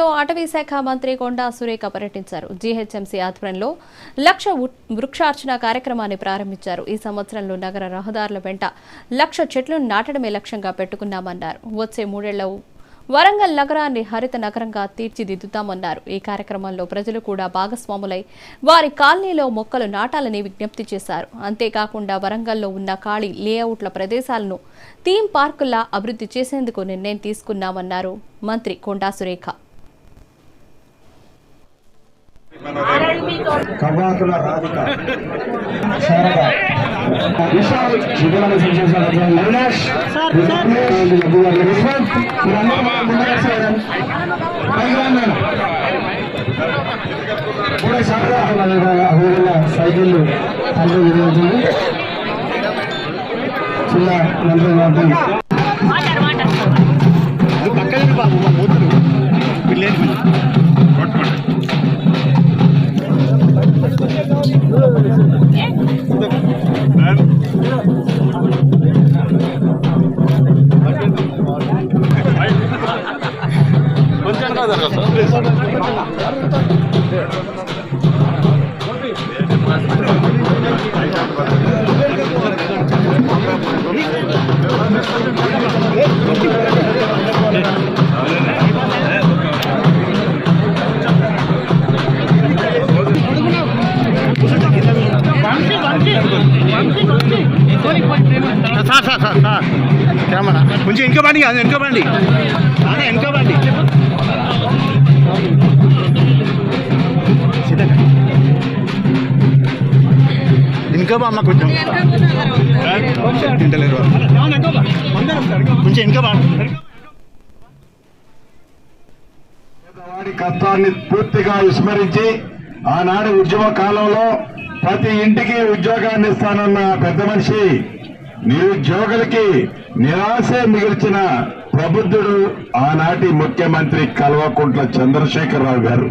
జిల్లాలో అటవీ శాఖ మంత్రి కొండా సురేఖ పర్యటించారు. జీహెచ్ఎంసీ ఆధ్వర్యంలో 1,00,000 వృక్షార్చన కార్యక్రమాన్ని ప్రారంభించారు. ఈ సంవత్సరంలో నగర రహదారుల వెంట 1,00,000 చెట్లను నాటడమే లక్ష్యంగా పెట్టుకున్నామన్నారు. వచ్చే 3 ఏళ్ల వరంగల్ నగరాన్ని హరిత నగరంగా తీర్చిదిద్దుతామన్నారు. ఈ కార్యక్రమంలో ప్రజలు కూడా భాగస్వాములై వారి కాలనీలో మొక్కలు నాటాలని విజ్ఞప్తి చేశారు. అంతేకాకుండా వరంగల్లో ఉన్న ఖాళీ లేఅవుట్ల ప్రదేశాలను థీమ్ పార్కుల్లా అభివృద్ధి చేసేందుకు నిర్ణయం తీసుకున్నామన్నారు మంత్రి కొండా సురేఖ. సైకిల్ కెమెరా కొంచెం వెనుక బండి కాదు, వెనుక బండి వెనుక బండి వెనుక అమ్మ కొంచెం తింటలేరు కొంచెం వెనుక వాడి కష్టాన్ని పూర్తిగా విస్మరించి ఆనాడు ఉద్యమ కాలంలో ప్రతి ఇంటికి ఉద్యోగాన్ని ఇస్తానన్న పెద్ద మనిషి నిరుద్యోగులకి నిరాశే మిగిల్చిన ప్రబుద్ధుడు ఆనాటి ముఖ్యమంత్రి కల్వకుంట్ల చంద్రశేఖరరావు గారు.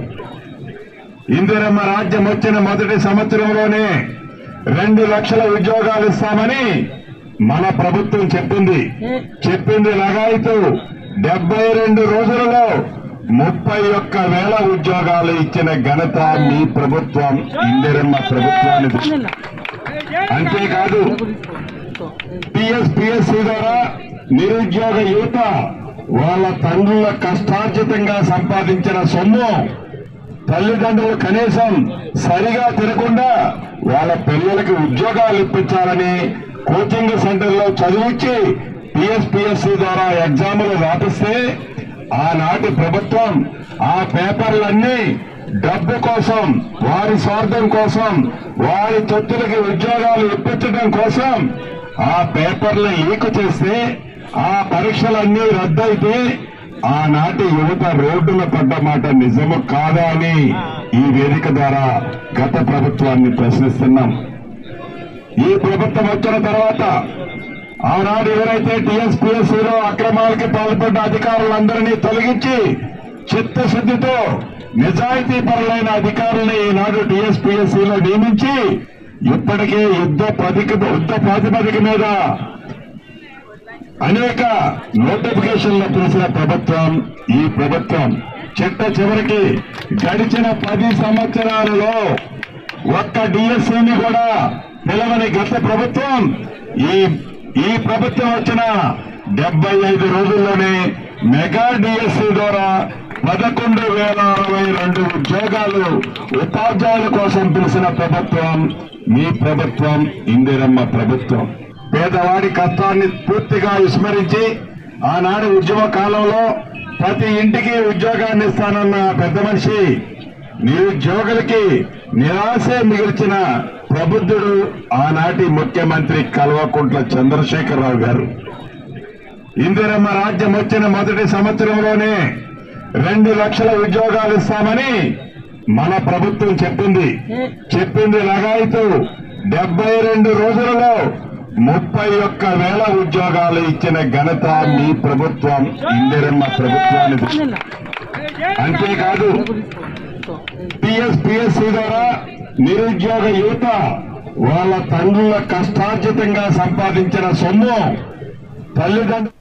ఇందిరమ్మ రాజ్యం వచ్చిన మొదటి సంవత్సరంలోనే 2 లక్షల ఉద్యోగాలు ఇస్తామని మన ప్రభుత్వం చెప్పింది లగాయితూ 72 రోజులలో 31,000 ఉద్యోగాలు ఇచ్చిన ఘనత మీ ప్రభుత్వం, ఇందిరమ్మ ప్రభుత్వానికి. అంతేకాదు పిఎస్సి ద్వారా నిరుద్యోగ యువత వాళ్ళ తండ్రుల కష్టార్జితంగా సంపాదించిన సొమ్ము తల్లిదండ్రులు కనీసం సరిగా తినకుండా వాళ్ళ పిల్లలకి ఉద్యోగాలు ఇప్పించాలని కోచింగ్ సెంటర్లో చదివించి పిఎస్సి ద్వారా ఎగ్జాములు రాపిస్తే ఆనాటి ప్రభుత్వం ఆ పేపర్లన్నీ డబ్బు కోసం, వారి స్వార్థం కోసం, వారి తొత్తులకి ఉద్యోగాలు ఇప్పించడం కోసం ఆ పేపర్లు లీక్ చేస్తే ఆ పరీక్షలన్నీ రద్దయితే ఆనాటి యువత రోడ్డున పడ్డ మాట నిజము కాదా అని ఈ వేదిక ద్వారా గత ప్రభుత్వాన్ని ప్రశ్నిస్తున్నాం. ఈ ప్రభుత్వం వచ్చిన తర్వాత ఆనాడు ఎవరైతే టీఎస్పీఎస్సీలో అక్రమాలకి పాల్పడ్డ అధికారులందరినీ తొలగించి చిత్తశుద్ధితో నిజాయితీ పరులైన అధికారుల్ని ఈనాడు టీఎస్పీఎస్సీలో నియమించి ఇప్పటికే యుద్ధ ప్రాతిపదిక మీద అనేక నోటిఫికేషన్లు పిలిచిన ప్రభుత్వం ఈ ప్రభుత్వం. చివరికి గడిచిన 10 సంవత్సరాలలో ఒక్క డిఎస్సీని కూడా పిలవని గత ప్రభుత్వం ఈ ప్రభుత్వం వచ్చిన 75 రోజుల్లోనే మెగా డిఎస్సీ ద్వారా 11,062 ఉద్యోగాలు ఉపాధ్యాయుల కోసం పిలిచిన ప్రభుత్వం మీ ప్రభుత్వం, ఇందిరమ్మ ప్రభుత్వం. పేదవాడి కష్టాన్ని పూర్తిగా విస్మరించి ఆనాడు ఉద్యమ కాలంలో ప్రతి ఇంటికి ఉద్యోగాన్ని ఇస్తానన్న పెద్ద మనిషి నిరుద్యోగులకి నిరాశే మిగిల్చిన ప్రబుద్ధుడు ఆనాటి ముఖ్యమంత్రి కల్వకుంట్ల చంద్రశేఖరరావు గారు. ఇందిరమ్మ రాజ్యం వచ్చిన మొదటి సంవత్సరంలోనే 2 లక్షల ఉద్యోగాలు ఇస్తామని మన ప్రభుత్వం చెప్పింది లగాయితూ 72 రోజులలో 31,000 ఉద్యోగాలు ఇచ్చిన ఘనత మీ ప్రభుత్వం, ఇందిరమ్మ ప్రభుత్వానికి. అంతేకాదు పిఎస్సి ద్వారా నిరుద్యోగ యువత వాళ్ళ తండ్రుల కష్టార్జితంగా సంపాదించిన సొమ్ము తల్లిదండ్రులు